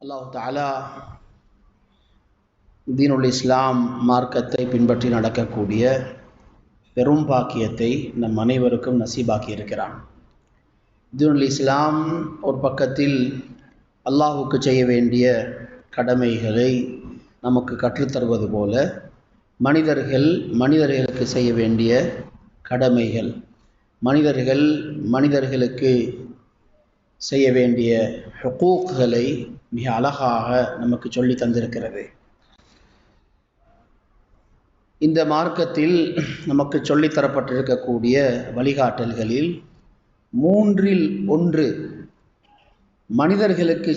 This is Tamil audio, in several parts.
அல்லாஹ் தஆலா தீனுல் இஸ்லாம் மார்க்கத்தை பின்பற்றி நடக்கக்கூடிய பெரும் பாக்கியத்தை நம் அனைவருக்கும் நசீபாக்கி இருக்கிறான். தீனுல் இஸ்லாம் ஒரு பக்கத்தில் அல்லாஹுக்கு செய்ய வேண்டிய கடமைகளை நமக்கு கற்றுத்தருவது போல மனிதர்களுக்கு செய்ய வேண்டிய கடமைகள், மனிதர்களுக்கு செய்ய வேண்டிய ஹுகூக்களை மிக அழகாக நமக்கு சொல்லி தந்திருக்கிறது. இந்த மார்க்கத்தில் நமக்கு சொல்லித்தரப்பட்டிருக்கக்கூடிய வழிகாட்டல்களில் 1 மனிதர்களுக்கு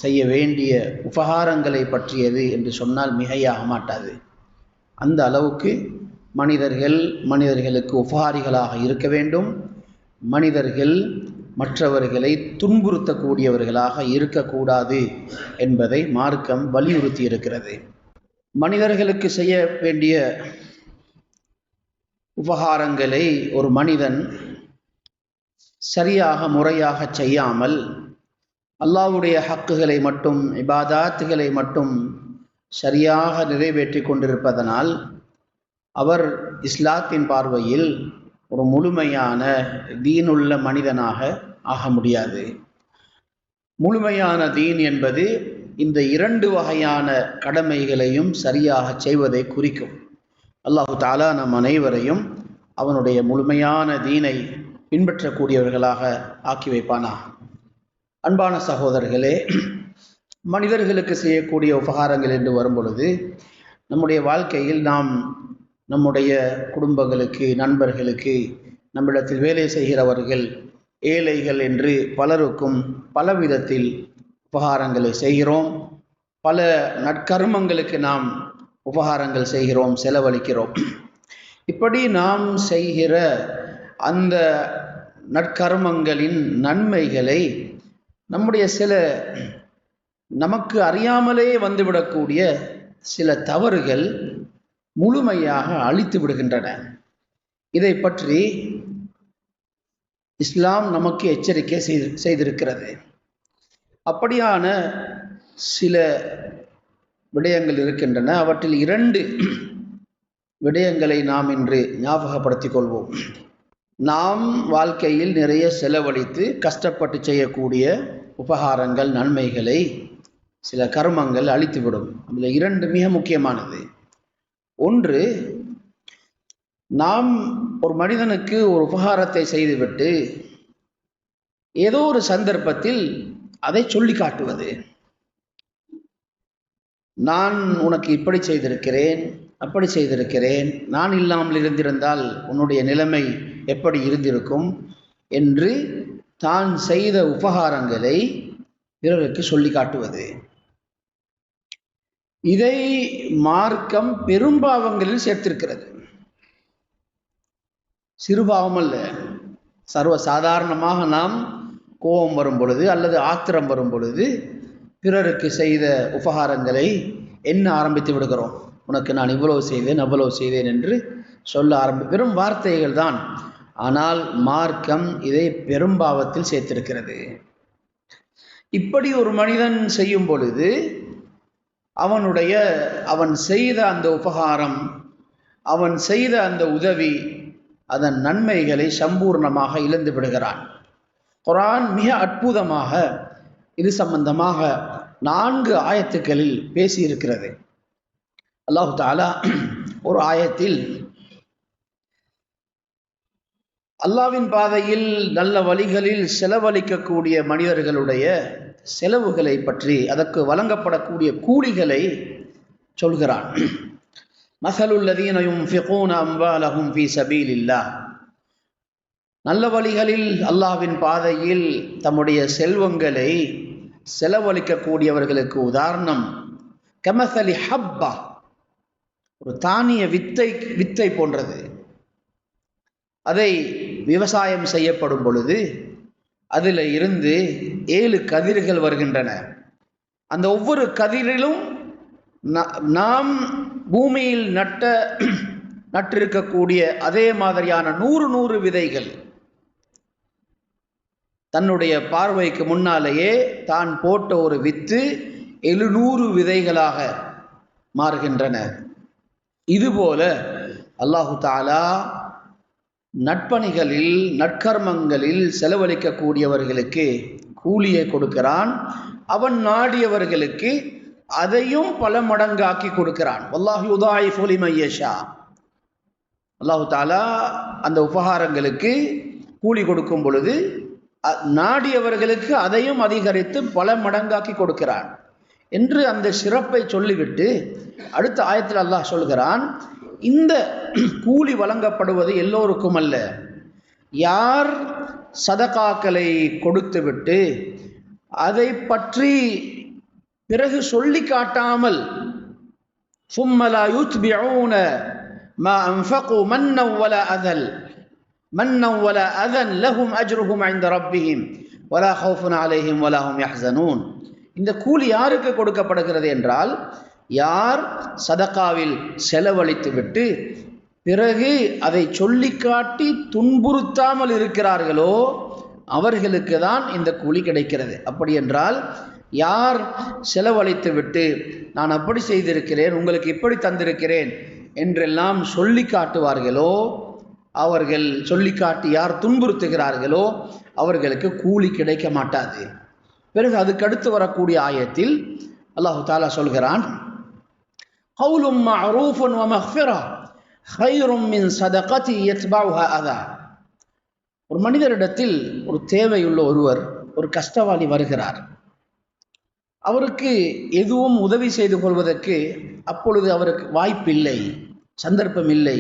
செய்ய வேண்டிய உபகாரங்களை பற்றியது என்று சொன்னால் மிகையாக மாட்டாது. அந்த அளவுக்கு மனிதர்களுக்கு உபகாரிகளாக இருக்க வேண்டும். மனிதர்கள் மற்றவர்களை துன்புறுத்தக்கூடியவர்களாக இருக்கக்கூடாது என்பதை மார்க்கம் வலியுறுத்தி இருக்கிறது. மனிதர்களுக்கு செய்ய வேண்டிய உபகாரங்களை ஒரு மனிதன் சரியாக முறையாக செய்யாமல் அல்லாஹ்வுடைய ஹக்குகளை மட்டும் இபாதாத்துகளை மட்டும் சரியாக நிறைவேற்றி கொண்டிருப்பதனால் அவர் இஸ்லாத்தின் பார்வையில் ஒரு முழுமையான தீனுள்ள மனிதனாக ஆக முடியாது. முழுமையான தீன் என்பது இந்த 2 வகையான கடமைகளையும் சரியாக செய்வதை குறிக்கும். அல்லாஹ் தஆலா நம் அனைவரையும் அவனுடைய முழுமையான தீனை பின்பற்றக்கூடியவர்களாக ஆக்கி வைப்பானா. அன்பான சகோதரர்களே, மனிதர்களுக்கு செய்யக்கூடிய உபகாரங்கள் என்று வரும்பொழுது நம்முடைய வாழ்க்கையில் நாம் நம்முடைய குடும்பங்களுக்கு, நண்பர்களுக்கு, நம்மிடத்தில் வேலை செய்கிறவர்கள், ஏழைகள் என்று பலருக்கும் பலவிதத்தில் உபகாரங்களை செய்கிறோம். பல நற்கர்மங்களுக்கு நாம் உபகாரங்கள் செய்கிறோம், செலவழிக்கிறோம். இப்படி நாம் செய்கிற அந்த நற்கர்மங்களின் நன்மைகளை நம்முடைய நமக்கு அறியாமலே வந்துவிடக்கூடிய சில தவறுகள் முழுமையாக அழித்து விடுகின்றன. இதை பற்றி இஸ்லாம் நமக்கு எச்சரிக்கை செய்திருக்கிறது. அப்படியான சில விடயங்கள் இருக்கின்றன. அவற்றில் 2 விடயங்களை நாம் இன்று ஞாபகப்படுத்திக் கொள்வோம். நாம் வாழ்க்கையில் நிறைய செலவழித்து கஷ்டப்பட்டு செய்யக்கூடிய உபகாரங்கள், நன்மைகளை சில கர்மங்கள் அழித்துவிடும். அதில் 2 மிக முக்கியமானது. 1, நாம் ஒரு மனிதனுக்கு ஒரு உபகாரத்தை செய்துவிட்டு ஏதோ ஒரு சந்தர்ப்பத்தில் அதை சொல்லி காட்டுவது. நான் உனக்கு இப்படி செய்திருக்கிறேன், அப்படி செய்திருக்கிறேன், நான் இல்லாமல் இருந்திருந்தால் உன்னுடைய நிலைமை எப்படி இருந்திருக்கும் என்று தான் செய்த உபகாரங்களை பிறருக்கு சொல்லி காட்டுவது. இதை மார்க்கம் பெரும்பாவங்களில் சேர்த்திருக்கிறது. சிறுபாவம் அல்ல. சர்வசாதாரணமாக நாம் கோபம் வரும் பொழுது அல்லது ஆத்திரம் வரும் பொழுது பிறருக்கு செய்த உபகாரங்களை என்ன ஆரம்பித்து விடுகிறோம். உனக்கு நான் இவ்வளவு செய்தேன், அவ்வளவு செய்தேன் என்று சொல்ல வெறும் வார்த்தைகள் தான். ஆனால் மார்க்கம் இதை பெரும்பாவத்தில் சேர்த்திருக்கிறது. இப்படி ஒரு மனிதன் செய்யும் பொழுது அவன் செய்த அந்த உபகாரம், அவன் செய்த அந்த உதவி, அதன் நன்மைகளை சம்பூர்ணமாக இழந்து விடுகிறான். குர்ஆன் மிக அற்புதமாக இது சம்பந்தமாக 4 ஆயத்துக்களில் பேசியிருக்கிறது. அல்லாஹ் தஆலா ஒரு ஆயத்தில் அல்லாஹ்வின் பாதையில் நல்ல வழிகளில் செலவழிக்கக்கூடிய மனிதர்களுடைய செலவுகளை பற்றி, அதற்கு வழங்கப்படக்கூடிய கூலிகளை சொல்கிறான். மஸலுல் லதீன யுன்ஃபிகூன அம்வாலஹும் ஃபீ ஸபீலில்லாஹ், நல்ல வழிகளில் அல்லாஹ்வின் பாதையில் தம்முடைய செல்வங்களை செலவழிக்கக்கூடியவர்களுக்கு உதாரணம் கமஸலி ஹப்பா, ஒரு தானிய வித்தை போன்றது. அதை விவசாயம் செய்யப்படும் பொழுது அதில் இருந்து 7 கதிர்கள் வருகின்றன. அந்த ஒவ்வொரு கதிரிலும் நாம் பூமியில் நட்டிருக்கக்கூடிய அதே மாதிரியான 100 விதைகள் தன்னுடைய பார்வைக்கு முன்னாலேயே தான் போட்ட ஒரு வித்து 700 விதைகளாக மாறுகின்றன. இதுபோல அல்லாஹு தஆலா நட்பணிகளில் நற்கர்மங்களில் செலவழிக்கக்கூடியவர்களுக்கு கூலியை கொடுக்கிறான். அவன் நாடியவர்களுக்கு அதையும் பல மடங்காக்கி கொடுக்கிறான். வல்லாஹு யுதாயிஃபு லிமன் யஷா. அல்லாஹு தஆலா அந்த உபகாரங்களுக்கு கூலி கொடுக்கும் பொழுது நாடியவர்களுக்கு அதையும் அதிகரித்து பல மடங்காக்கி கொடுக்கிறான் என்று அந்த சிறப்பை சொல்லிவிட்டு அடுத்த ஆயத்தில் அல்லாஹ் சொல்கிறான், இந்த கூலி வழங்கப்படுவது எல்லோருக்கும் அல்ல. யார் சதகாக்களை கொடுத்துவிட்டு அதை பற்றி பிறகு சொல்லி காட்டாமல் ثُمَّ لَا يُتْبِعُونَ مَا أَنْفَقُوا مَنًّا وَلَا أَذًى لَهُمْ أَجْرُهُمْ عِنْدَ رَبِّهِمْ وَلَا خَوْفٌ عَلَيْهِمْ وَلَا هُمْ يَحْزَنُونَ. இந்த கூலி யாருக்கு கொடுக்கப்படுகிறது என்றால், யார் சதகாவில் செலவழித்து விட்டு பிறகு அதை சொல்லி காட்டி துன்புறுத்தாமல் இருக்கிறார்களோ அவர்களுக்கு தான் இந்த கூலி கிடைக்கிறது. அப்படி என்றால் யார் செலவழித்து விட்டு நான் அப்படி செய்திருக்கிறேன், உங்களுக்கு இப்படி தந்திருக்கிறேன் என்றெல்லாம் சொல்லி காட்டுவார்களோ, அவர்கள் சொல்லி காட்டி யார் துன்புறுத்துகிறார்களோ அவர்களுக்கு கூலி கிடைக்க மாட்டாது. பிறகு அதுக்கடுத்து வரக்கூடிய ஆயத்தில் அல்லாஹு தஆலா சொல்கிறான், கௌலும் மஅரூஃபுன் வ மக்ஃபிரா கைரும் மின் ஸதகத்தி யத்பஉஹா அதா. ஒரு மனிதரிடத்தில் ஒரு தேவையுள்ள ஒருவர், ஒரு கஷ்டவாளி வருகிறார். அவருக்கு எதுவும் உதவி செய்து கொள்வதற்கு அப்பொழுது அவருக்கு வாய்ப்பில்லை, சந்தர்ப்பம் இல்லை.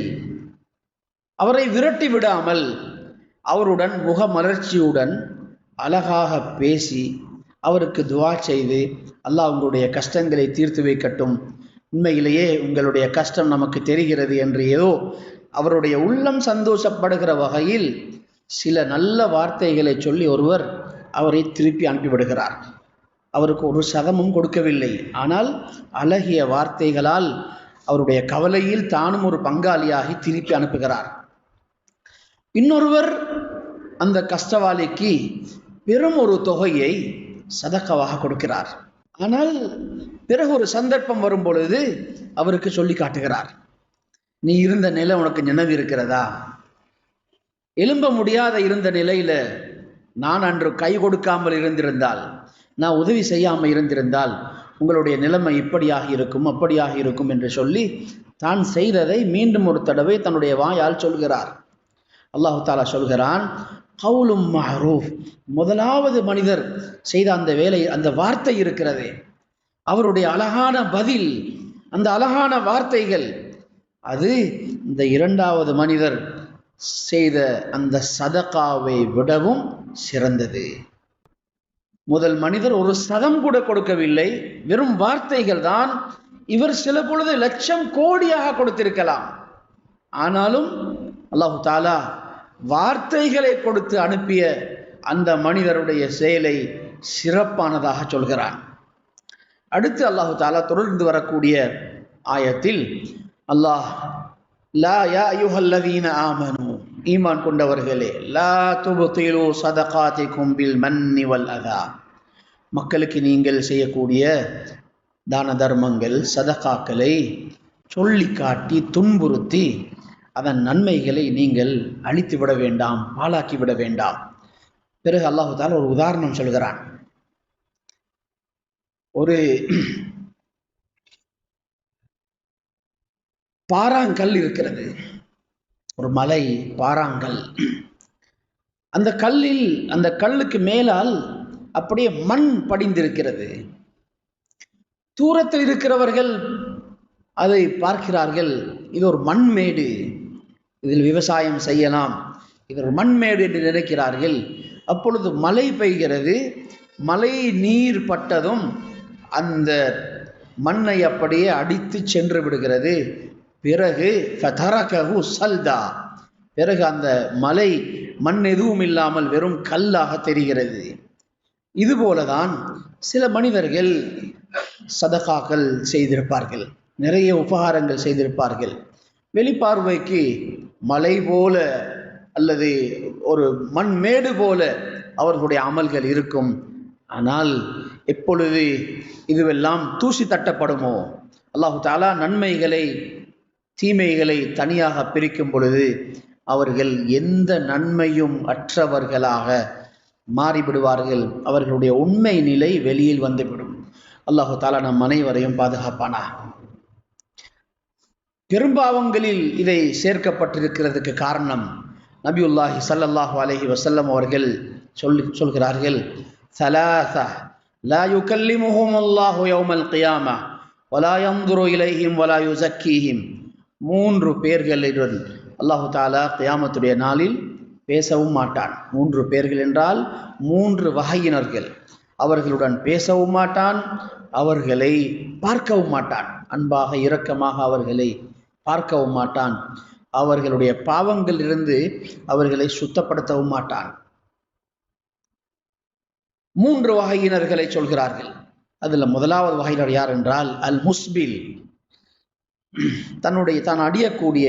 அவரை விரட்டி விடாமல் அவருடன் முகமலர்ச்சியுடன் அழகாக பேசி அவருக்கு துஆ செய்து, அல்லாஹ் உங்களுடைய கஷ்டங்களை தீர்த்து வைக்கட்டும், உண்மையிலேயே உங்களுடைய கஷ்டம் நமக்கு தெரிகிறது என்று ஏதோ அவருடைய உள்ளம் சந்தோஷப்படுகிற வகையில் சில நல்ல வார்த்தைகளை சொல்லி ஒருவர் அவரை திருப்பி அனுப்பிவிடுகிறார். அவருக்கு ஒரு சதமும் கொடுக்கவில்லை, ஆனால் அழகிய வார்த்தைகளால் அவருடைய கவலையில் தானும் ஒரு பங்காளியாகி திருப்பி அனுப்புகிறார். இன்னொருவர் அந்த கஷ்டவாளிக்கு பெரும் ஒரு தொகையை சதக்காவாக கொடுக்கிறார். ஆனால் பிறகு ஒரு சந்தர்ப்பம் வரும் பொழுது அவருக்கு சொல்லி காட்டுகிறார், நீ இருந்த நிலை உனக்கு நினைவு இருக்கிறதா? எழும்ப முடியாத இருந்த நிலையில நான் அன்று கை கொடுக்காமல் இருந்திருந்தால், நான் உதவி செய்யாமல் இருந்திருந்தால் உங்களுடைய நிலைமை இப்படியாக இருக்கும் அப்படியாக இருக்கும் என்று சொல்லி தான் செய்ததை மீண்டும் ஒரு தடவை தன்னுடைய வாயால் சொல்கிறார். அல்லாஹு தஆலா சொல்கிறான், கௌலும் மஅரூஃப். முதலாவது மனிதர் செய்த அந்த வேலை, அந்த வார்த்தை இருக்கிறதே, அவருடைய அழகான பதில், அந்த அழகான வார்த்தைகள், அது இந்த இரண்டாவது மனிதர் செய்த அந்த சதகாவை விடவும் சிறந்தது. முதல் மனிதர் ஒரு சதம் கூட கொடுக்கவில்லை, வெறும் வார்த்தைகள் தான். இவர் சில பொழுது லட்சம் கோடியாக கொடுத்திருக்கலாம். ஆனாலும் அல்லாஹு தஆலா வார்த்தைகளை கொடுத்து அனுப்பிய அந்த மனிதருடைய செயலை சிறப்பானதாக சொல்கிறான். அடுத்து அல்லாஹு தஆலா தொடர்ந்து வரக்கூடிய ஆயத்தில் அல்லாஹ், லா யா அய்யுஹல்லதீன ஆமனு, ஈமான் கொண்டவர்களே, லா துப்திலு ஸதகாத்திகும் பில் மன்னி வல் அதா. மக்களுக்கு நீங்கள் செய்யக்கூடிய தான தர்மங்கள் சதகாக்களை சொல்லி காட்டி துன்புறுத்தி அதன் நன்மைகளை நீங்கள் அழித்து விட வேண்டாம், பாழாக்கி விட வேண்டாம். பிறகு அல்லாஹு தஆலா ஒரு உதாரணம் சொல்கிறான். ஒரு பாறாங்கல் இருக்கிறது, ஒரு மலை பாறாங்கல். அந்த கல்லில், அந்த கல்லுக்கு மேலால் அப்படியே மண் படிந்திருக்கிறது. தூரத்தில் இருக்கிறவர்கள் அதை பார்க்கிறார்கள், இது ஒரு மண்மேடு, இதில் விவசாயம் செய்யலாம், இது ஒரு மண்மேடு என்று நினைக்கிறார்கள். அப்பொழுது மழை பெய்கிறது. மழை நீர் பட்டதும் அந்த மண்ணை அப்படியே அடித்து சென்று விடுகிறது. பிறகு ஃபதரகஹு சல்தா, பிறகு அந்த மலை மண் எதுவும் இல்லாமல் வெறும் கல்லாக தெரிகிறது. இதுபோலதான் சில மனிதர்கள் சதகாக்கள் செய்திருப்பார்கள், நிறைய உபகாரங்கள் செய்திருப்பார்கள். வெளிப்பார்வைக்கு மலை போல அல்லது ஒரு மண்மேடு போல அவர்களுடைய அமல்கள் இருக்கும். ஆனால் எப்பொழுது இதுவெல்லாம் தூசி தட்டப்படுமோ, அல்லாஹு தஆலா நன்மைகளை தீமைகளை தனியாக பிரிக்கும் பொழுது அவர்கள் எந்த நன்மையும் அற்றவர்களாக மாறிவிடுவார்கள். அவர்களுடைய உண்மை நிலை வெளியில் வந்துவிடும். அல்லாஹு தஆலா நம் அனைவரையும் பாதுகாப்பானா. பெரும்பாவங்களில் இதை சேர்க்கப்பட்டிருக்கிறதுக்கு காரணம் நபியுல்லாஹி ஸல்லல்லாஹு அலைஹி வஸல்லம் அவர்கள் சொல்கிறார்கள், ஸலாஸா லா யுகல்லிமுஹுமுல்லாஹு யௌமல் கியாமா வலா யன்துரு இலைஹிம் வலா யுஸக்கீஹிம். 3 பேர்களுடன் அல்லாஹு தஆலா கியாமத்துடைய நாளில் பேசவும் மாட்டான். 3 பேர்கள் என்றால் 3 வகையினர்கள். அவர்களுடன் பேசவும் மாட்டான், அவர்களை பார்க்கவும் மாட்டான், அன்பாக இரக்கமாக அவர்களை பார்க்கவும் மாட்டான், அவர்களுடைய பாவங்களிலிருந்து அவர்களை சுத்தப்படுத்தவும் மாட்டான். 3 வகையினர்களை சொல்கிறார்கள். அதில் முதலாவது வகையினர் யார் என்றால் அல் முஸ்பில். தான் அடியக்கூடிய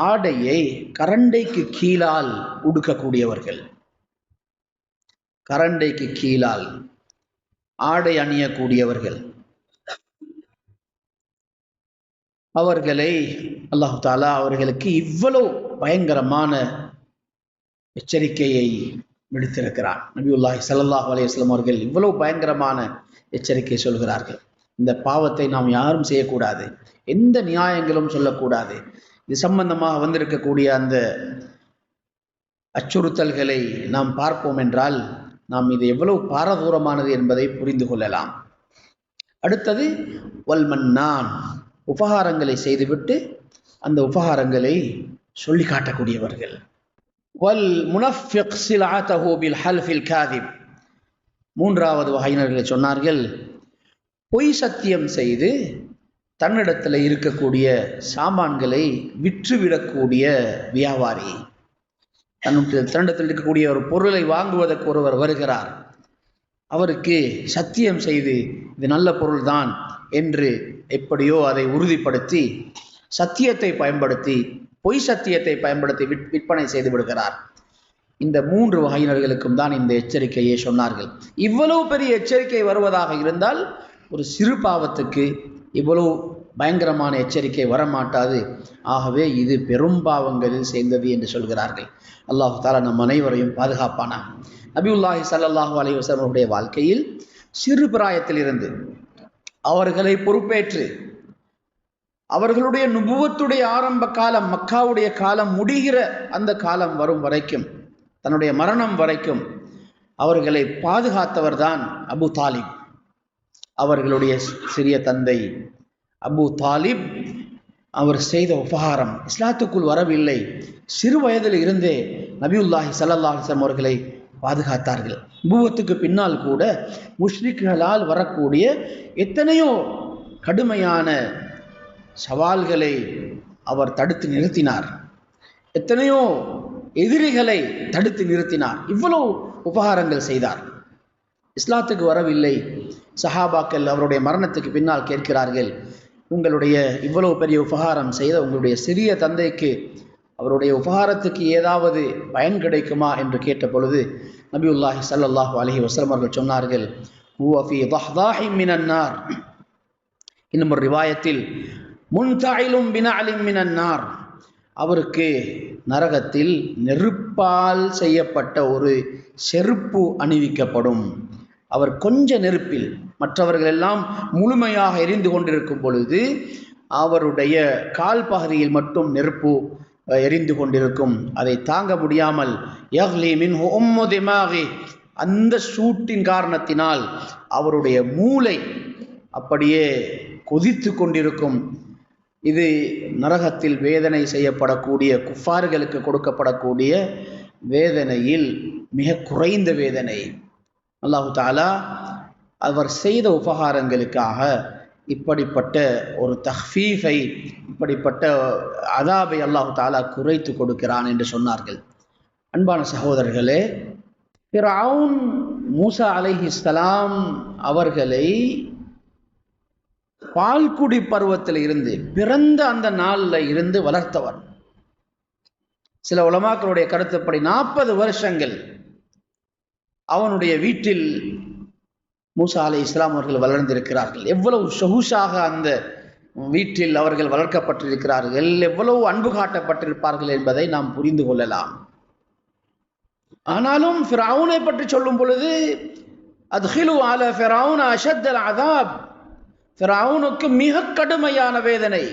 ஆடையை கரண்டைக்கு கீழால் உடுக்கக்கூடியவர்கள். கரண்டைக்கு கீழால் ஆடை அணியக்கூடியவர்கள். அவர்களை அல்லாஹு தஆலா அவர்களுக்கு இவ்வளவு பயங்கரமான எச்சரிக்கையை விடுத்திருக்கிறான். நபியுல்லாஹி ஸல்லல்லாஹு அலைஹி வஸல்லம் அவர்கள் இவ்வளவு பயங்கரமான எச்சரிக்கை சொல்கிறார்கள். இந்த பாவத்தை நாம் யாரும் செய்யக்கூடாது, எந்த நியாயங்களும் சொல்லக்கூடாது. இது சம்பந்தமாக வந்திருக்கக்கூடிய அந்த அச்சுறுத்தல்களை நாம் பார்ப்போம் என்றால் நாம் இது எவ்வளவு பாரதூரமானது என்பதை புரிந்து கொள்ளலாம். அடுத்தது வல் மன்னான், உபகாரங்களை செய்துவிட்டு அந்த உபகாரங்களை சொல்லி காட்டக்கூடியவர்கள். வல் முனஃபிக் சிலஅதஹு பில் ஹல்ஃபில் காதிப். 3வது வகையினர்களை சொன்னார்கள், பொய் சத்தியம் செய்து தன்னிடத்தில் இருக்கக்கூடிய சாமான்களை விற்றுவிடக்கூடிய வியாபாரி. தன்னிடத்தில் இருக்கக்கூடிய ஒரு பொருளை வாங்குவதற்கு ஒருவர் வருகிறார், அவருக்கு சத்தியம் செய்து இது நல்ல பொருள்தான் என்று எப்படியோ அதை உறுதிப்படுத்தி சத்தியத்தை பயன்படுத்தி பொய் சத்தியத்தை பயன்படுத்தி விற்பனை செய்து விடுகிறார். இந்த 3 வகையினர்களுக்கும் தான் இந்த எச்சரிக்கையை சொன்னார்கள். இவ்வளவு பெரிய எச்சரிக்கை வருவதாக இருந்தால் ஒரு சிறு பாவத்துக்கு இவ்வளவு பயங்கரமான எச்சரிக்கை வரமாட்டாது. ஆகவே இது பெரும் பாவங்களில் சேர்ந்தது என்று சொல்கிறார்கள். அல்லாஹு தஆலா நம் அனைவரையும் பாதுகாப்பானா. நபியுல்லாஹி ஸல்லல்லாஹு அலைஹி வஸல்லம் அவருடைய வாழ்க்கையில் சிறு பிராயத்தில் இருந்து அவர்களை பொறுப்பேற்று அவர்களுடைய நுபுவத்துடைய ஆரம்ப காலம், மக்காவுடைய காலம் முடிகிற அந்த காலம் வரும் வரைக்கும், தன்னுடைய மரணம் வரைக்கும் அவர்களை பாதுகாத்தவர் தான் அபு தாலிப். அவர்களுடைய சிறிய தந்தை அபு தாலிப் அவர் செய்த உபகாரம் இஸ்லாத்துக்குள் வரவில்லை. சிறு வயதில் இருந்தே நபியுல்லாஹி ஸல்லல்லாஹு அலைஹி வஸல்லம் அவர்களை பாதுகாத்தார்கள். நுபுவத்துக்கு பின்னால் கூட முஷ்ரிக்குகளால் வரக்கூடிய எத்தனையோ கடுமையான சவால்களை அவர் தடுத்து நிறுத்தினார். எத்தனையோ எதிரிகளை தடுத்து நிறுத்தினார். இவ்வளவு உபகாரங்கள் செய்தார். இஸ்லாத்துக்கு வரவில்லை. சஹாபாக்கள் அவருடைய மரணத்துக்கு பின்னால் கேட்கிறார்கள், உங்களுடைய இவ்வளவு பெரிய உபகாரம் செய்த உங்களுடைய சிறிய தந்தைக்கு அவருடைய உபகாரத்துக்கு ஏதாவது பயன் கிடைக்குமா என்று கேட்ட பொழுது நபியுல்லாஹி ஸல்லல்லாஹு அலைஹி வஸல்லம் அவர்கள் சொன்னார்கள், ஹுவ ஃபீ தஹ்தாஹி மினன் நார். இன்னும் ஒரு ரிவாயத்தில் முன்தஇலும் பினஅலிம் மினன் நார், அவருக்கு நரகத்தில் நெருப்பால் செய்யப்பட்ட ஒரு செருப்பு அணிவிக்கப்படும். அவர் கொஞ்ச நெருப்பில், மற்றவர்கள் எல்லாம் முழுமையாக எரிந்து கொண்டிருக்கும் பொழுது அவருடைய கால் பகுதியில் மட்டும் நெருப்பு எரிந்து கொண்டிருக்கும். அதை தாங்க முடியாமல் யக்லி மின்ஹு உம்மு திமாகி, அந்த சூட்டின் காரணத்தினால் அவருடைய மூளை அப்படியே கொதித்து கொண்டிருக்கும். இது நரகத்தில் வேதனை செய்யப்படக்கூடிய குஃபார்களுக்கு கொடுக்கப்படக்கூடிய வேதனையில் மிக குறைந்த வேதனை. அல்லாஹு தஆலா அவர் செய்த உபகாரங்களுக்காக இப்படிப்பட்ட ஒரு தஹ்ஃபீஃபை, இப்படிப்பட்ட அதாபை அல்லாஹு தஆலா குறைத்து கொடுக்கிறான் என்று சொன்னார்கள். அன்பான சகோதரர்களே, ஃபிர்அவுன் மூசா அலைஹிஸ்ஸலாம் அவர்களை பால்குடி பருவத்தில் இருந்து, பிறந்த அந்த நாளில் இருந்து வளர்த்தவர். சில உலமாக்களுடைய கருத்துப்படி 40 வருஷங்கள் அவனுடைய வீட்டில் மூசா அலைஹிஸ்ஸலாம் அவர்கள் வளர்ந்திருக்கிறார்கள். எவ்வளவு சொகுஷாக அந்த வீட்டில் அவர்கள் வளர்க்கப்பட்டிருக்கிறார்கள், எவ்வளவு அன்பு காட்டப்பட்டிருப்பார்கள் என்பதை நாம் புரிந்து கொள்ளலாம். ஆனாலும் ஃபிரௌனை பற்றி சொல்லும் பொழுது அத்கிலு அலா ஃபிரௌன அஷத்தல் அஸாப், ஃபிரௌனுக்கு மிக கடுமையான வேதனை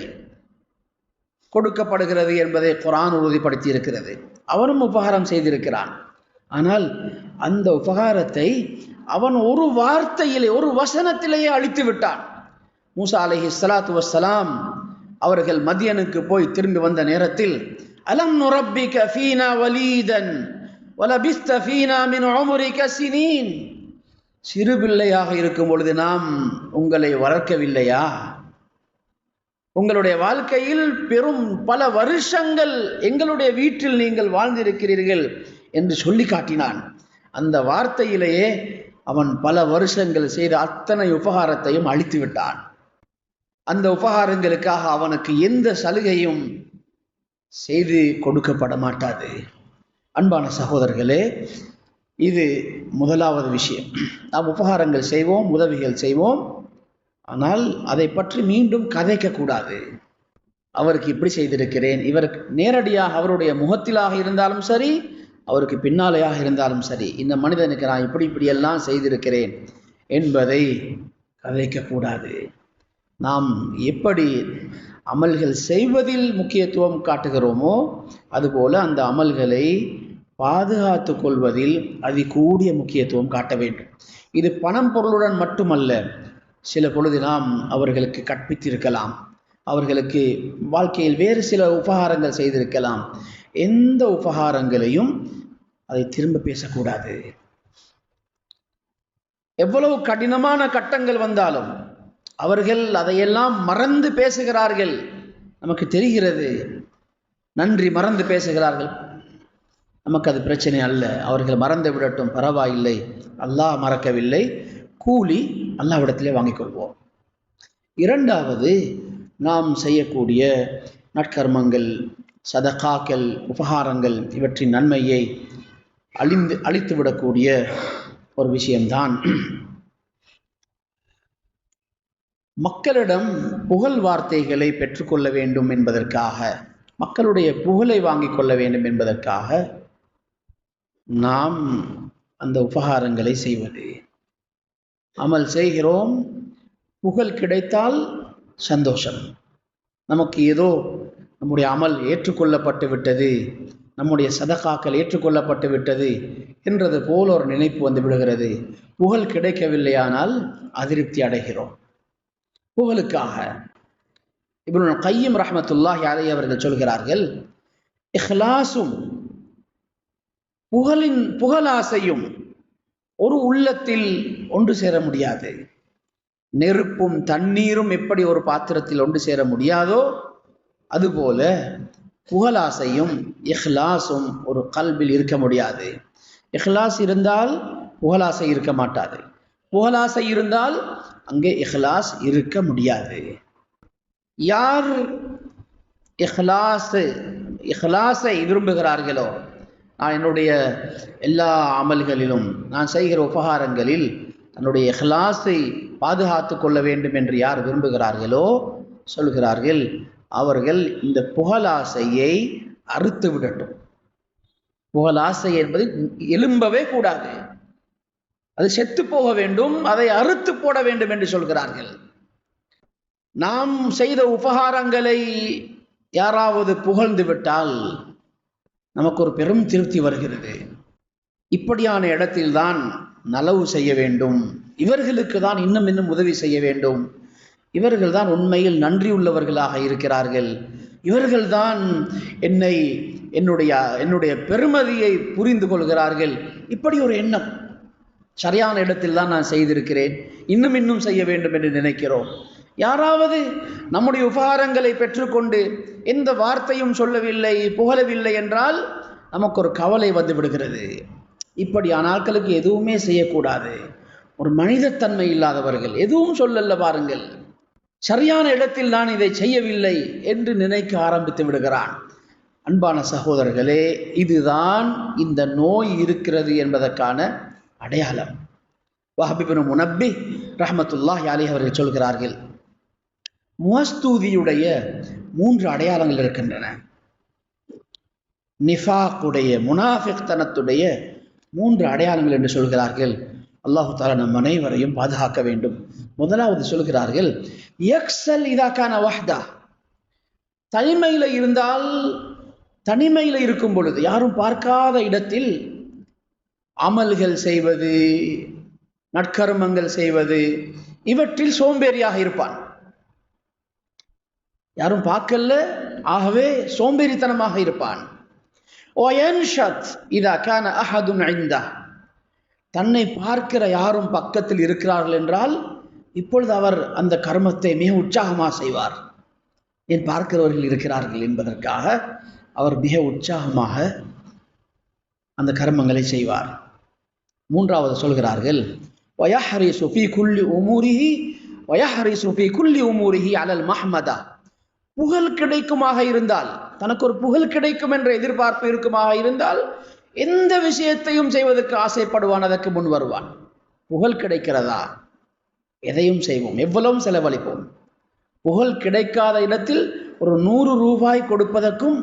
கொடுக்கப்படுகிறது என்பதை குர்ஆன் உறுதிப்படுத்தி இருக்கிறது. அவனும் உபகாரம் செய்திருக்கிறான். ஆனால் அந்த உபகாரத்தை அவன் ஒரு வார்த்தையிலே, ஒரு வசனத்திலேயே அழித்து விட்டான். மூசா அலைஹிஸ்ஸலாத்து வஸ்ஸலாம் அவர்கள் மதியனுக்கு போய் திரும்பி வந்த நேரத்தில், அலம் நுரப்பிக ஃபீனா வலீதன் வலபிஸ்த ஃபீனா மின் உம்ரிக சினீன், சிறு பிள்ளையாக இருக்கும் பொழுது நாம் உங்களை வளர்க்கவில்லையா? உங்களுடைய வாழ்க்கையில் பெரும் பல வருஷங்கள் எங்களுடைய வீட்டில் நீங்கள் வாழ்ந்திருக்கிறீர்கள் என்று சொல்லி காட்டினான். அந்த வார்த்தையிலேயே அவன் பல வருஷங்கள் செய்த அத்தனை உபகாரத்தையும் அழித்து விட்டான். அந்த உபகாரங்களுக்காக அவனுக்கு எந்த சலுகையும் செய்து கொடுக்கப்பட மாட்டாது. அன்பான சகோதரர்களே, இது முதலாவது விஷயம். நாம் உபகாரங்கள் செய்வோம், உதவிகள் செய்வோம், ஆனால் அதை பற்றி மீண்டும் கதைக்கக்கூடாது. அவருக்கு இப்படி செய்திருக்கிறேன், இவருக்கு நேரடியாக அவருடைய முகத்திலாக இருந்தாலும் சரி, அவருக்கு பின்னாலேயாக இருந்தாலும் சரி, இந்த மனிதனுக்கு நான் இப்படியெல்லாம் செய்திருக்கிறேன் என்பதை கதைக்கக்கூடாது. நாம் எப்படி அமல்கள் செய்வதில் முக்கியத்துவம் காட்டுகிறோமோ அதுபோல அந்த அமல்களை பாதுகாத்து கொள்வதில் அதிகூடிய முக்கியத்துவம் காட்ட வேண்டும். இது பணம் பொருளுடன் மட்டுமல்ல. சில பொழுது நாம் அவர்களுக்கு கற்பித்திருக்கலாம், அவர்களுக்கு வாழ்க்கையில் வேறு சில உபகாரங்கள் செய்திருக்கலாம். எந்த உபகாரங்களையும் அதை திரும்ப பேசக்கூடாது. எவ்வளவு கடினமான கட்டங்கள் வந்தாலும் அவர்கள் அதையெல்லாம் மறந்து பேசுகிறார்கள். நமக்கு தெரிகிறது, நன்றி மறந்து பேசுகிறார்கள். நமக்கு அது பிரச்சனை அல்ல. அவர்கள் மறந்து விடட்டும், பரவாயில்லை, அல்லாஹ் மறக்கவில்லை, கூலி அல்லாஹ்விடத்திலே வாங்கிக் கொள்வோம். இரண்டாவது, நாம் செய்யக்கூடிய நற்கர்மங்கள், சதகாக்கள், உபகாரங்கள், இவற்றின் நன்மையை அழித்துவிடக்கூடிய ஒரு விஷயம்தான் மக்களிடம் புகழ் வார்த்தைகளை பெற்றுக்கொள்ள வேண்டும் என்பதற்காக, மக்களுடைய புகழை வாங்கிக் கொள்ள வேண்டும் என்பதற்காக நாம் அந்த உபகாரங்களை செய்வது. அமல் செய்கிறோம், புகழ் கிடைத்தால் சந்தோஷம், நமக்கு ஏதோ நம்முடைய அமல் ஏற்றுக்கொள்ளப்பட்டு விட்டது, நம்முடைய சதகாக்கள் ஏற்றுக்கொள்ளப்பட்டு விட்டது என்றது போல் ஒரு நினைப்பு வந்து விடுகிறது. புகழ் கிடைக்கவில்லையானால் அதிருப்தி அடைகிறோம். புகழுக்காக இப்னு கையிம் ரஹ்மத்துல்லாஹி அலைஹி அவர்கள் சொல்கிறார்கள், இஹ்லாஸும் புகழாசையும் ஒரு உள்ளத்தில் ஒன்று சேர முடியாது. நெருப்பும் தண்ணீரும் எப்படி ஒரு பாத்திரத்தில் ஒன்று சேர முடியாதோ அதுபோல புகழாசையும் இஹ்லாஸும் ஒரு கல்பில் இருக்க முடியாது. இஹ்லாஸ் இருந்தால் புகழாசை இருக்க மாட்டாது, புகழாசை இருந்தால் அங்கே இஹ்லாஸ் இருக்க முடியாது. யார் இஹ்லாஸை விரும்புகிறார்களோ, நான் என்னுடைய எல்லா அமல்களிலும், நான் செய்கிற உபகாரங்களில் தன்னுடைய இஹ்லாஸை பாதுகாத்து கொள்ள வேண்டும் என்று யார் விரும்புகிறார்களோ, சொல்கிறார்கள், அவர்கள் இந்த புகழாசையை அறுத்து விடட்டும். புகழாசை என்பது எழும்பவே கூடாது, அது செத்து போக வேண்டும், அதை அறுத்து போட வேண்டும் என்று சொல்கிறார்கள். நாம் செய்த உபகாரங்களை யாராவது புகழ்ந்து விட்டால் நமக்கு ஒரு பெரும் திருப்தி வருகிறது. இப்படியான இடத்தில்தான் நலவு செய்ய வேண்டும், இவர்களுக்கு தான் இன்னும் உதவி செய்ய வேண்டும், இவர்கள் தான் உண்மையில் நன்றியுள்ளவர்களாக இருக்கிறார்கள், இவர்கள்தான் என்னுடைய பெருமதியை புரிந்து கொள்கிறார்கள். இப்படி ஒரு எண்ணம், சரியான இடத்தில் தான் நான் செய்திருக்கிறேன், இன்னும் செய்ய வேண்டும் என்று நினைக்கிறோம். யாராவது நம்முடைய உபகாரங்களை பெற்றுக்கொண்டு எந்த வார்த்தையும் சொல்லவில்லை, புகழவில்லை என்றால் நமக்கு ஒரு கவலை வந்து விடுகிறது. இப்படியான ஆட்களுக்கு எதுவுமே செய்யக்கூடாது. ஒரு மனிதத்தன்மை இல்லாதவர்கள், எதுவும் சொல்லல பாருங்கள், சரியான இடத்தில் நான் இதை செய்யவில்லை என்று நினைக்க ஆரம்பித்து விடுகிறான். அன்பான சகோதரர்களே, இதுதான் இந்த நோய் இருக்கிறது என்பதற்கான அடையாளம். வஹப் இப்னு முனப்பி ரஹ்மத்துல்லாஹி அலைஹி அவர்கள் சொல்கிறார்கள், முஹஸ்தூதியுடைய 3 அடையாளங்கள் இருக்கின்றன. நிஃபாக்குடைய, முனாஃபிக்தனத்துடைய 3 அடையாளங்கள் என்று சொல்கிறார்கள். அல்லாஹு தஆலா நம் அனைவரையும் பாதுகாக்க வேண்டும். முதலாவது சொல்கிறார்கள், யக்ஸல் இதா கான வஹ்தா, தனிமையில் இருந்தால், தனிமையில் இருக்கும் பொழுது, யாரும் பார்க்காத இடத்தில் அமல்கள் செய்வது, நற்கர்மங்கள் செய்வது, இவற்றில் சோம்பேறியாக இருப்பான். யாரும் பார்க்கல, ஆகவே சோம்பேறித்தனமாக இருப்பான். ஒயன்ஷத் இதா கான அஹதுன் இந்தா, தன்னை பார்க்கிற யாரும் பக்கத்தில் இருக்கிறார்கள் என்றால் இப்பொழுது அவர் அந்த கர்மத்தை மிக உற்சாகமாக செய்வார். ஏன் பார்க்கிறவர்கள் இருக்கிறார்கள் என்பதற்காக அவர் மிக உற்சாகமாக அந்த கர்மங்களை செய்வார். மூன்றாவது சொல்கிறார்கள், வயஹ்ரிசு ஃபீ குல்லி உமூரிஹி வயஹ்ரிசு ஃபீ குல்லி உமூரிஹி அலல் மஹ்மதா, புகழ் கிடைக்குமாக இருந்தால், தனக்கு ஒரு புகழ் கிடைக்கும் என்ற எதிர்பார்ப்பு இருக்குமாக இருந்தால் எந்த விஷயத்தையும் செய்வதற்கு ஆசைப்படுவான், அதற்கு முன் வருவான். புகழ் கிடைக்கிறதா, எதையும் செய்வோம், எவ்வளவும் செலவழிப்போம். புகழ் கிடைக்காத இடத்தில் ஒரு 100 ரூபாய் கொடுப்பதற்கும்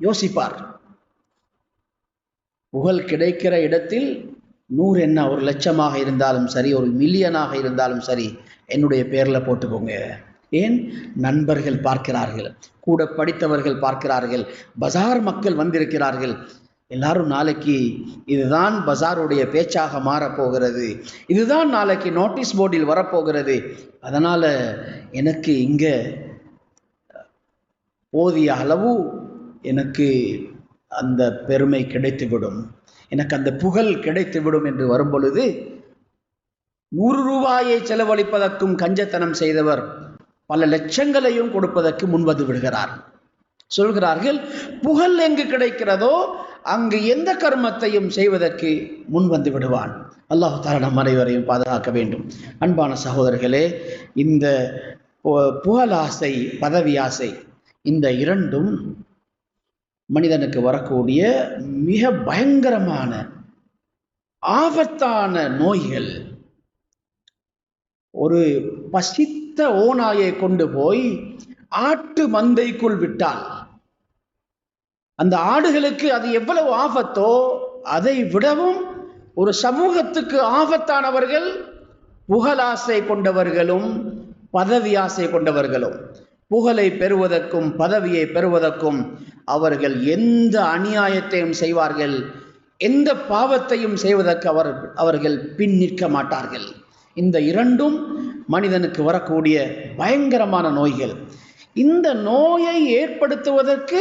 யோசிப்பார். புகழ் கிடைக்கிற இடத்தில் 100 என்ன, 1 லட்சமாக இருந்தாலும் சரி, 1 மில்லியனாக இருந்தாலும் சரி, என்னுடைய பேரில் போட்டுக்கோங்க. ஏன்? நண்பர்கள் பார்க்கிறார்கள், கூட படித்தவர்கள் பார்க்கிறார்கள், பஜார் மக்கள் வந்திருக்கிறார்கள். எல்லாரும் நாளைக்கு இதுதான் பஜாருடைய பேச்சாக மாறப்போகிறது, இதுதான் நாளைக்கு நோட்டீஸ் போர்டில் வரப்போகிறது. அதனால் எனக்கு இங்கே போதிய அளவு எனக்கு அந்த பெருமை கிடைத்துவிடும், எனக்கு அந்த புகழ் கிடைத்துவிடும் என்று வரும்பொழுது 100 ரூபாயை செலவழிப்பதற்கும் கஞ்சத்தனம் செய்தவர் பல லட்சங்களையும் கொடுப்பதற்கு முன்வந்து விடுகிறார். சொல்கிறார்கள், புகழ் எங்கு கிடைக்கிறதோ அங்கு எந்த கர்மத்தையும் செய்வதற்கு முன் வந்து விடுவான். அல்லாஹ் தஆலா நம் அனைவரையும் பாதுகாக்க வேண்டும். அன்பான சகோதரர்களே, இந்த புகழாசை, பதவி ஆசை, இந்த இரண்டும் மனிதனுக்கு வரக்கூடிய மிக பயங்கரமான ஆபத்தான நோய்கள். ஒரு பசித்த ஓநாயை கொண்டு போய் ஆட்டு மந்தைக்குள் விட்டால் அந்த ஆடுகளுக்கு அது எவ்வளவு ஆபத்தோ அதை விடவும் ஒரு சமூகத்துக்கு ஆபத்தானவர்கள் புகழாசை கொண்டவர்களும் பதவி ஆசை கொண்டவர்களும். புகழை பெறுவதற்கும் பதவியை பெறுவதற்கும் அவர்கள் எந்த அநியாயத்தையும் செய்வார்கள், எந்த பாவத்தையும் செய்வதற்கு அவர்கள் பின் நிற்க மாட்டார்கள். இந்த இரண்டும் மனிதனுக்கு வரக்கூடிய பயங்கரமான நோய்கள். இந்த நோயை ஏற்படுத்துவதற்கு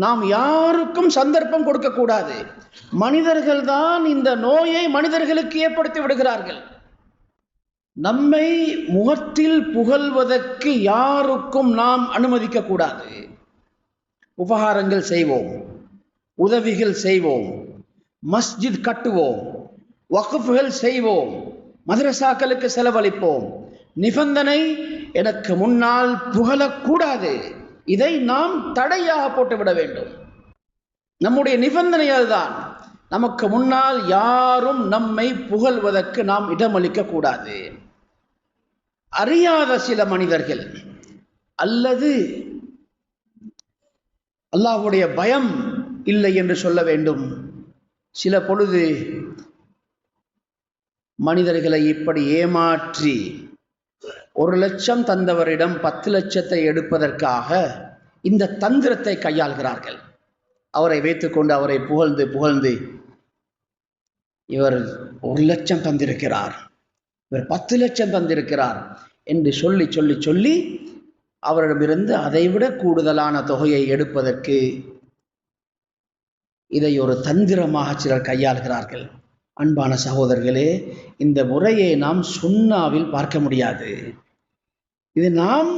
நாம் யாருக்கும் சந்தர்ப்பம் கொடுக்கக்கூடாது. மனிதர்கள் தான் இந்த நோயை மனிதர்களுக்கு ஏற்படுத்தி விடுகிறார்கள். நம்மை முகத்தில் புகழ்வதற்கு யாருக்கும் நாம் அனுமதிக்க கூடாது. உபகாரங்கள் செய்வோம், உதவிகள் செய்வோம், மஸ்ஜித் கட்டுவோம், வக்ஃப்கள் செய்வோம், மதரசாக்களுக்கு செலவழிப்போம். நிபந்தனை, எனக்கு முன்னால் புகழக்கூடாது. இதை நாம் தடையாக போட்டுவிட வேண்டும். நம்முடைய நிபந்தனை அதுதான். நமக்கு முன்னால் யாரும் நம்மை புகழ்வதற்கு நாம் இடமளிக்க கூடாது. அறியாத சில மனிதர்கள் அல்லது அல்லாஹ்வுடைய பயம் இல்லை என்று சொல்ல வேண்டும், சில பொழுது மனிதர்களை இப்படி ஏமாற்றி 1 லட்சம் தந்தவரிடம் 10 லட்சத்தை எடுப்பதற்காக இந்த தந்திரத்தை கையாள்கிறார்கள். அவரை வைத்துக்கொண்டு அவரை புகழ்ந்து புகழ்ந்து, இவர் 1 லட்சம் தந்திருக்கிறார், இவர் 10 லட்சம் தந்திருக்கிறார் என்று சொல்லி சொல்லி சொல்லி அவரிடமிருந்து அதைவிட கூடுதலான தொகையை எடுப்பதற்கு இதை ஒரு தந்திரமாக சிலர் கையாளுகிறார்கள். அன்பான சகோதரர்களே, இந்த முறையை நாம் சுன்னாவில் பார்க்க முடியாது. இது நாம்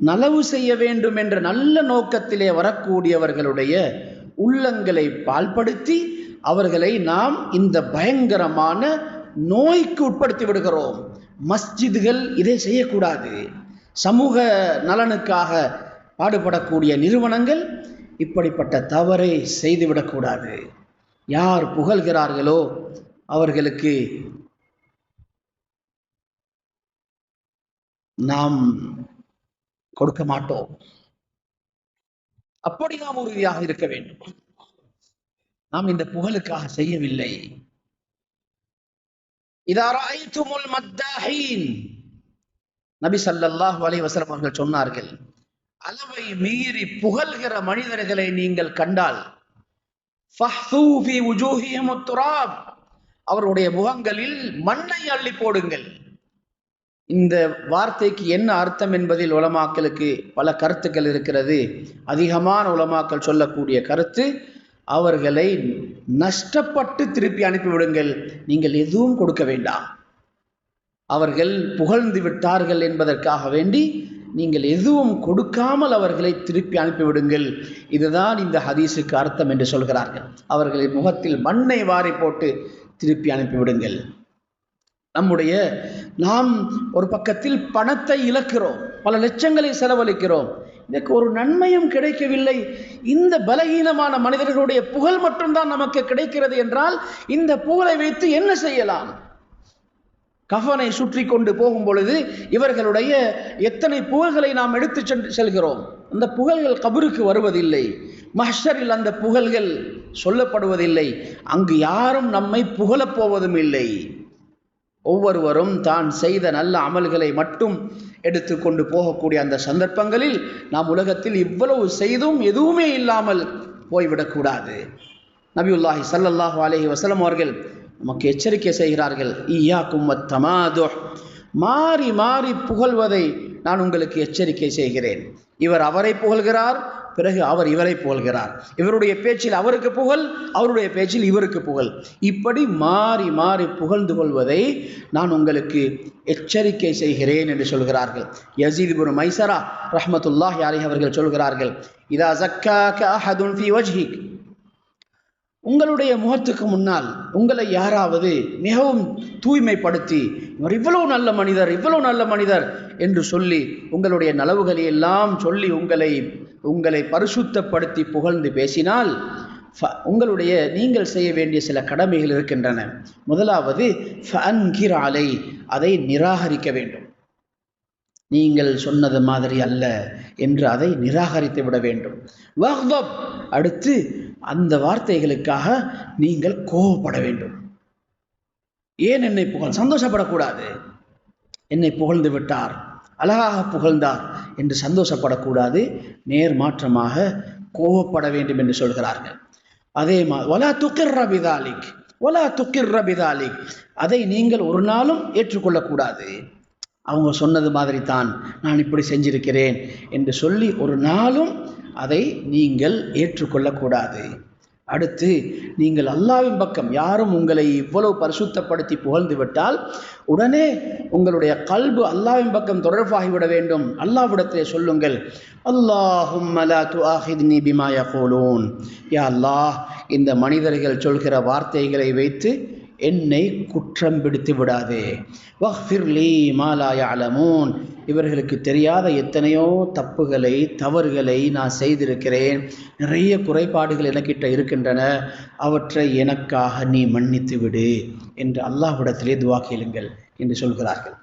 நலவு செய்ய வேண்டும் என்ற நல்ல நோக்கத்திலே வரக்கூடியவர்களுடைய உள்ளங்களை பால்படுத்தி அவர்களை நாம் இந்த பயங்கரமான நோய்க்கு உட்படுத்தி விடுகிறோம். மஸ்ஜிதுகள் இதை செய்யக்கூடாது. சமூக நலனுக்காக பாடுபடக்கூடிய நிறுவனங்கள் இப்படிப்பட்ட தவறை செய்துவிடக்கூடாது. யார் புகழ்கிறார்களோ அவர்களுக்கு நாம் கொடுக்க மாட்டோம். அப்படி நாம் உறுதியாக இருக்க வேண்டும். நாம் இந்த புகழுக்காக செய்யவில்லை. இதா ரஅய்துமுல் மத்தாஹீன், நபி ஸல்லல்லாஹு அலைஹி வஸல்லம் அவர்கள் சொன்னார்கள், அளவை மீறி புகழ்கிற மனிதர்களை நீங்கள் கண்டால் ஃபஹ்து ஃபீ வுஜூஹிஹிம் அத்-துராப், அவருடைய முகங்களில் மண்ணை அள்ளி போடுங்கள். இந்த வார்த்தைக்கு என்ன அர்த்தம் என்பதில் உலமாக்களுக்கு பல கருத்துக்கள் இருக்கிறது. அதிகமான உலமாக்கள் சொல்லக்கூடிய கருத்து, அவர்களை நஷ்டப்பட்டு திருப்பி அனுப்பிவிடுங்கள், நீங்கள் எதுவும் கொடுக்க வேண்டாம். அவர்கள் புகழ்ந்து விட்டார்கள் என்பதற்காக வேண்டி நீங்கள் எதுவும் கொடுக்காமல் அவர்களை திருப்பி அனுப்பிவிடுங்கள். இதுதான் இந்த ஹதீஸுக்கு அர்த்தம் என்று சொல்கிறார்கள். அவர்களின் முகத்தில் மண்ணை வாரி போட்டு திருப்பி அனுப்பிவிடுங்கள். நாம் ஒரு பக்கத்தில் பணத்தை இழக்கிறோம், பல லட்சங்களை செலவழிக்கிறோம், இதற்கு ஒரு நன்மையும் கிடைக்கவில்லை. இந்த பலகீனமான மனிதர்களுடைய புகழ் மட்டும்தான் நமக்கு கிடைக்கிறது என்றால் இந்த புகழை வைத்து என்ன செய்யலாம்? கஃனை சுற்றி கொண்டு போகும் பொழுது இவர்களுடைய எத்தனை புகழ்களை நாம் எடுத்து செல்கிறோம். அந்த புகழ்கள் கபருக்கு வருவதில்லை, மஹ்ஷரில் அந்த புகழ்கள் சொல்லப்படுவதில்லை, அங்கு யாரும் நம்மை புகழப் போவதும் இல்லை. ஒவ்வொருவரும் தான் செய்த நல்ல அமல்களை மட்டும் எடுத்து கொண்டு போகக்கூடிய அந்த சந்தர்ப்பங்களில் நாம் உலகத்தில் இவ்வளவு செய்தும் எதுவுமே இல்லாமல் போய்விடக்கூடாது. நபியுல்லாஹி ஸல்லல்லாஹு அலைஹி வஸல்லம் அவர்கள் நமக்கு எச்சரிக்கை செய்கிறார்கள், ஈயாக்கும் வத்தமாதுஹ், மாறி மாறி புகழ்வதை நான் உங்களுக்கு எச்சரிக்கை செய்கிறேன். இவர் அவரை புகழ்கிறார், பிறகு அவர் இவரை புகழ்கிறார், இவருடைய பேச்சில் அவருக்கு புகழ், அவருடைய பேச்சில் இவருக்கு புகழ், இப்படி மாறி மாறி புகழ்ந்து கொள்வதை நான் உங்களுக்கு எச்சரிக்கை செய்கிறேன் என்று சொல்கிறார்கள். யஸீத் இப்னு மைஸரா ரஹ்மத்துல்லாஹி அலைஹி அவர்கள் சொல்கிறார்கள், இதா ஸக்காக அஹதுன் ஃபீ வஜ்ஹிக், உங்களுடைய முகத்துக்கு முன்னால் உங்களை யாராவது மிகவும் தூய்மைப்படுத்தி இவர் இவ்வளவு நல்ல மனிதர், இவ்வளவு நல்ல மனிதர் என்று சொல்லி உங்களுடைய நலவுகளை எல்லாம் சொல்லி உங்களை பரிசுத்தப்படுத்தி புகழ்ந்து பேசினால், உங்களுடைய நீங்கள் செய்ய வேண்டிய சில கடமைகள் இருக்கின்றன. முதலாவது ஃபஅன்கிர் அலை, அதை நிராகரிக்க வேண்டும். நீங்கள் சொன்னது மாதிரி அல்ல என்று அதை நிராகரித்து விட வேண்டும். வக்தப், அடுத்து அந்த வார்த்தைகளுக்காக நீங்கள் கோபப்பட வேண்டும். ஏன் என்னை புகழ், சந்தோஷப்படக்கூடாது. என்னை புகழ்ந்து விட்டார், அழகாக புகழ்ந்தார் என்று சந்தோஷப்படக்கூடாது, நேர் மாற்றமாக கோபப்பட வேண்டும் என்று சொல்கிறார்கள். அதே மாதிரி வலா துக்கிர்ர பிதாலிக், வலா துக்கிர்ர பிதாலிக், அதை நீங்கள் ஒரு நாளும் ஏற்றுக்கொள்ளக்கூடாது. அவங்க சொன்னது மாதிரி தான் நான் இப்படி செஞ்சிருக்கிறேன் என்று சொல்லி ஒரு நாளும் அதை நீங்கள் ஏற்றுக்கொள்ளக்கூடாது. அடுத்து நீங்கள் அல்லாஹ்வின் பக்கம், யாரும் உங்களை இவ்வளவு பரிசுத்தப்படுத்தி புகழ்ந்து விட்டால் உடனே உங்களுடைய கல்பு அல்லாஹ்வின் பக்கம் தொடர்பாகிவிட வேண்டும். அல்லாஹ்விடத்திலே சொல்லுங்கள், அல்லாஹும்ம லா துஆஹித்னி பிமா யகூலூன், யா அல்லாஹ், இந்த மனிதர்கள் சொல்கிற வார்த்தைகளை வைத்து என்னை குற்றம் பிடித்து விடாதே. வக்ஃபிர் லீ மா லா யஅலமூன், இவர்களுக்கு தெரியாத எத்தனையோ தப்புகளை தவறுகளை நான் செய்திருக்கிறேன், நிறைய குறைபாடுகள் எனக்கிட்ட இருக்கின்றன, அவற்றை எனக்காக நீ மன்னித்து விடு என்று அல்லாஹ்விடத்திலே துஆ கேளுங்கள் என்று சொல்கிறார்கள்.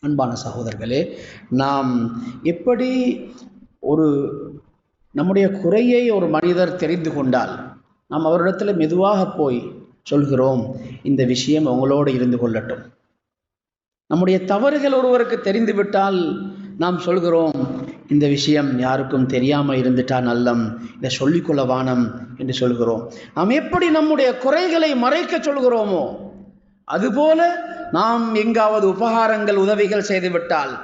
அன்பான சகோதரர்களே, நாம் எப்படி நம்முடைய குறையை ஒரு மனிதர் தெரிந்து கொண்டால் நாம் அவரிடத்தில் மெதுவாக போய் சொல்கிறோம், இந்த விஷயம் உங்களோடு இருந்து கொள்ளட்டும். நம்முடைய தவறுகள் ஒருவருக்கு தெரிந்துவிட்டால் நாம் சொல்கிறோம், இந்த விஷயம் யாருக்கும் தெரியாமல் இருந்துட்டா நல்லம், இதை சொல்லிக்கொள்ள வானம் என்று சொல்கிறோம். நாம் எப்படி நம்முடைய குறைகளை மறைக்க சொல்கிறோமோ அதுபோல நாம் எங்காவது உபகாரங்கள் உதவிகள் செய்துவிட்டால்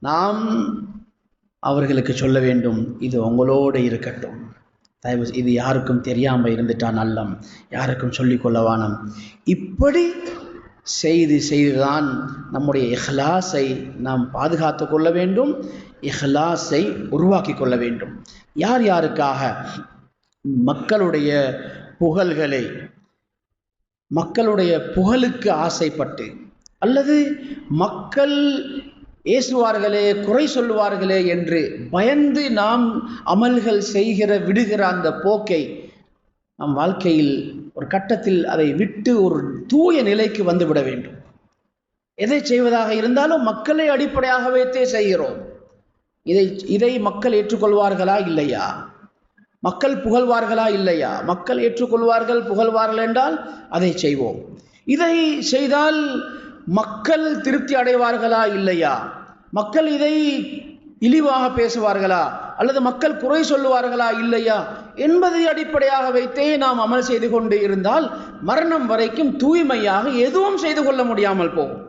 நாம் அவர்களுக்கு சொல்ல வேண்டும், இது உங்களோடு இருக்கட்டும், தயவு இது யாருக்கும் தெரியாமல் இருந்துட்டா நல்லம், யாருக்கும் சொல்லிக்கொள்ளவானம். இப்படி செய்துதான் நம்முடைய இஹ்லாஸை நாம் பாதுகாத்து கொள்ள வேண்டும், இஹ்லாஸை உருவாக்கி கொள்ள வேண்டும். யார் யாருக்காக? மக்களுடைய புகழ்களை, மக்களுடைய புகழுக்கு ஆசைப்பட்டு, அல்லது மக்கள் ஏசுவார்களே, குறை சொல்லுவார்களே என்று பயந்து நாம் அமல்கள் விடுகிற அந்த போக்கை நம் வாழ்க்கையில் ஒரு கட்டத்தில் அதை விட்டு ஒரு தூய நிலைக்கு வந்துவிட வேண்டும். எதை செய்வதாக இருந்தாலும் மக்களை அடிப்படையாக வைத்தே செய்கிறோம். இதை மக்கள் ஏற்றுக்கொள்வார்களா இல்லையா? மக்கள் புகழ்வார்களா இல்லையா? மக்கள் ஏற்றுக்கொள்வார்கள் புகழ்வார்கள் என்றால் அதை செய்வோம். இதை செய்தால் மக்கள் திருப்தி அடைவார்களா இல்லையா? மக்கள் இதை இழிவாக பேசுவார்களா அல்லது மக்கள் குறை சொல்லுவார்களா இல்லையா என்பதை அடிப்படையாக வைத்தே நாம் அமல் செய்து கொண்டு இருந்தால் மரணம் வரைக்கும் தூய்மையாக எதுவும் செய்து கொள்ள முடியாமல் போகும்.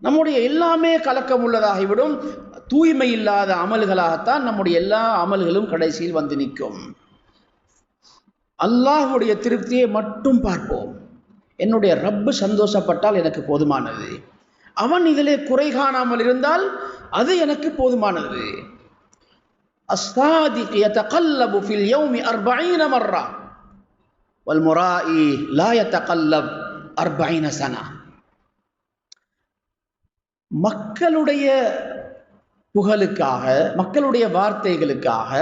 நம்முடைய எல்லாமே கலக்கம் உள்ளதாகிவிடும். தூய்மை இல்லாத அமல்களாகத்தான் நம்முடைய எல்லா அமல்களும் கடைசியில் வந்து நிற்கும். அல்லாஹ்வுடைய திருப்தியை மட்டும் பார்ப்போம். என்னுடைய ரப்பு சந்தோஷப்பட்டால் எனக்கு போதுமானது. அவன் இதிலே குறை காணாமல் இருந்தால் அது எனக்கு போதுமானது. அஸ்ஸாதிக் யதகல்லபு ஃபில் யௌமி 40 மர்ரா வல் முராஇ லா யதகல்லப் 40 சனா. மக்களுடைய புகழுக்காக, மக்களுடைய வார்த்தைகளுக்காக,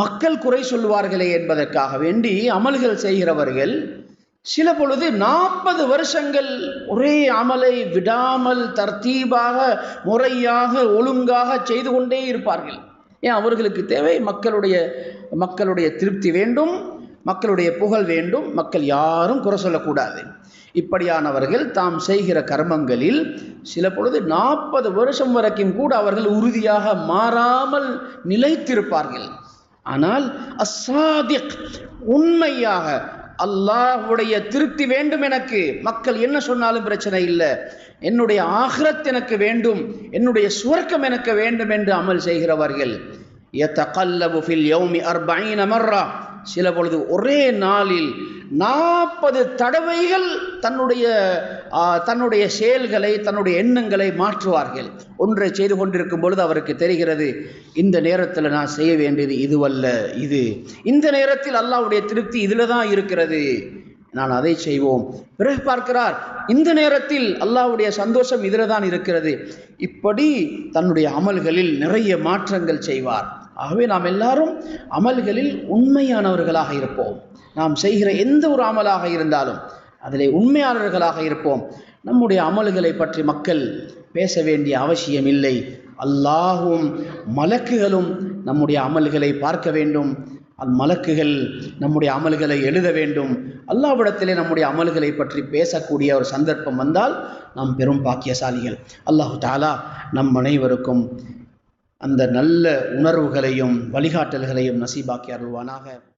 மக்கள் குறை சொல்லுவார்களே என்பதற்காக வேண்டி அமல்கள் செய்கிறவர்கள் சில பொழுது 40 வருஷங்கள் ஒரே அமலை விடாமல் தர்த்தீபாக முறையாக ஒழுங்காக செய்து கொண்டே இருப்பார்கள். ஏன்? அவர்களுக்கு தேவை மக்களுடைய திருப்தி வேண்டும், மக்களுடைய புகழ் வேண்டும், மக்கள் யாரும் குறை சொல்லக்கூடாது. இப்படியானவர்கள் தாம் செய்கிற கர்மங்களில் சில பொழுது 40 வருஷம் வரைக்கும் கூட அவர்கள் உறுதியாக மாறாமல் நிலைத்திருப்பார்கள். ஆனால் அஸ்ஸாதிக், உண்மையாக அல்லாஹ்வுடைய திருப்தி வேண்டும், எனக்கு மக்கள் என்ன சொன்னாலும் பிரச்சனை இல்லை, என்னுடைய ஆகிரத் எனக்கு வேண்டும், என்னுடைய சுவர்க்கம் எனக்கு வேண்டும் என்று அமல் செய்கிறவர்கள் யதகல்லபு ஃபில் யௌமி 40 மர்ரா, சில பொழுது ஒரே நாளில் 40 தடவைகள் தன்னுடைய செயல்களை, தன்னுடைய எண்ணங்களை மாற்றுவார்கள். ஒன்றை செய்து கொண்டிருக்கும் பொழுது அவருக்கு தெரிகிறது, இந்த நேரத்தில் நான் செய்ய வேண்டியது இதுவல்ல, இந்த நேரத்தில் அல்லாஹ்வுடைய திருப்தி இதில் தான் இருக்கிறது, நான் அதை செய்வோம். பிறகு பார்க்கிறார், இந்த நேரத்தில் அல்லாஹ்வுடைய சந்தோஷம் இதில் தான் இருக்கிறது. இப்படி தன்னுடைய அமல்களில் நிறைய மாற்றங்கள் செய்வார். ஆகவே நாம் எல்லாரும் அமல்களில் உண்மையானவர்களாக இருப்போம். நாம் செய்கிற எந்த ஒரு அமலாக இருந்தாலும் அதிலே உண்மையாளர்களாக இருப்போம். நம்முடைய அமல்களை பற்றி மக்கள் பேச வேண்டிய அவசியம் இல்லை. அல்லாஹும் மலக்குகளும் நம்முடைய அமல்களை பார்க்க வேண்டும். மலக்குகள் நம்முடைய அமல்களை எழுத வேண்டும். அல்லாஹ்விடத்திலே நம்முடைய அமல்களை பற்றி பேசக்கூடிய ஒரு சந்தர்ப்பம் வந்தால் நாம் பெரும் பாக்கியசாலிகள். அல்லாஹு தஆலா நம் அனைவருக்கும் அந்த நல்ல உணர்வுகளையும் வழிகாட்டல்களையும் நசீபாக்கி அருள்வானாக.